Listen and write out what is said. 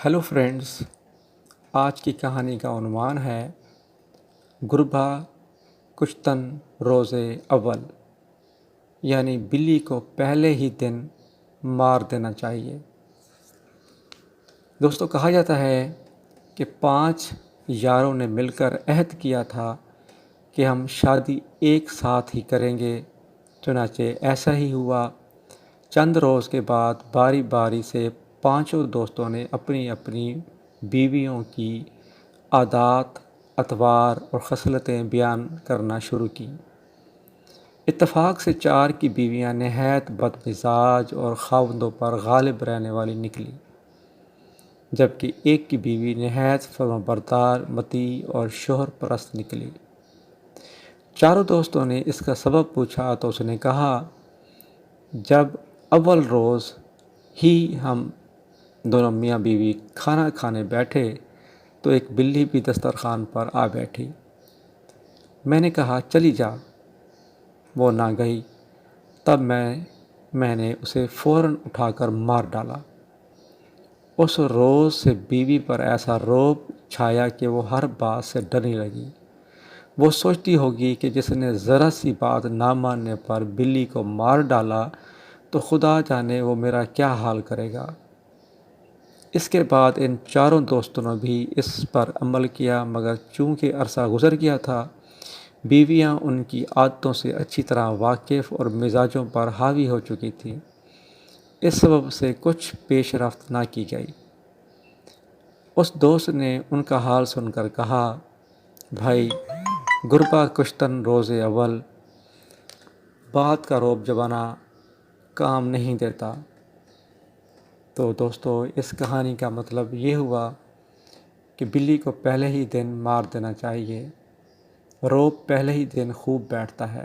Hello friends, آج کی کہانی کا عنوان ہے گربھا کشتن روز اول، یعنی بلی کو پہلے ہی دن مار دینا چاہیے۔ دوستو، کہا جاتا ہے کہ 5 یاروں نے مل کر عہد کیا تھا کہ ہم شادی ایک ساتھ ہی کریں گے۔ چنانچہ ایسا ہی ہوا۔ چند روز کے بعد باری باری سے 5 دوستوں نے اپنی اپنی بیویوں کی عادات، اطوار اور خصلتیں بیان کرنا شروع کیں۔ اتفاق سے 4 کی بیویاں نہایت بدمزاج اور خاوندوں پر غالب رہنے والی نکلی، جبکہ 1 کی بیوی نہایت فرمانبردار، مطیع اور شوہر پرست نکلی۔ چاروں دوستوں نے اس کا سبب پوچھا تو اس نے کہا، جب اول روز ہی ہم دونوں میاں بیوی کھانا کھانے بیٹھے تو ایک بلی بھی دسترخوان پر آ بیٹھی۔ میں نے کہا چلی جا، وہ نہ گئی۔ تب میں نے اسے فوراً اٹھا کر مار ڈالا۔ اس روز سے بیوی پر ایسا رعب چھایا کہ وہ ہر بات سے ڈرنے لگی۔ وہ سوچتی ہوگی کہ جس نے ذرا سی بات نہ ماننے پر بلی کو مار ڈالا تو خدا جانے وہ میرا کیا حال کرے گا۔ اس کے بعد ان 4 دوستوں نے بھی اس پر عمل کیا، مگر چونکہ عرصہ گزر گیا تھا، بیویاں ان کی عادتوں سے اچھی طرح واقف اور مزاجوں پر حاوی ہو چکی تھیں۔ اس سبب سے کچھ پیش رفت نہ کی گئی۔ اس دوست نے ان کا حال سن کر کہا، بھائی، گربھا کشتن روز اول، بات کا رعب جبانا کام نہیں دیتا۔ تو دوستو، اس کہانی کا مطلب یہ ہوا کہ بلی کو پہلے ہی دن مار دینا چاہیے۔ رعب پہلے ہی دن خوب بیٹھتا ہے۔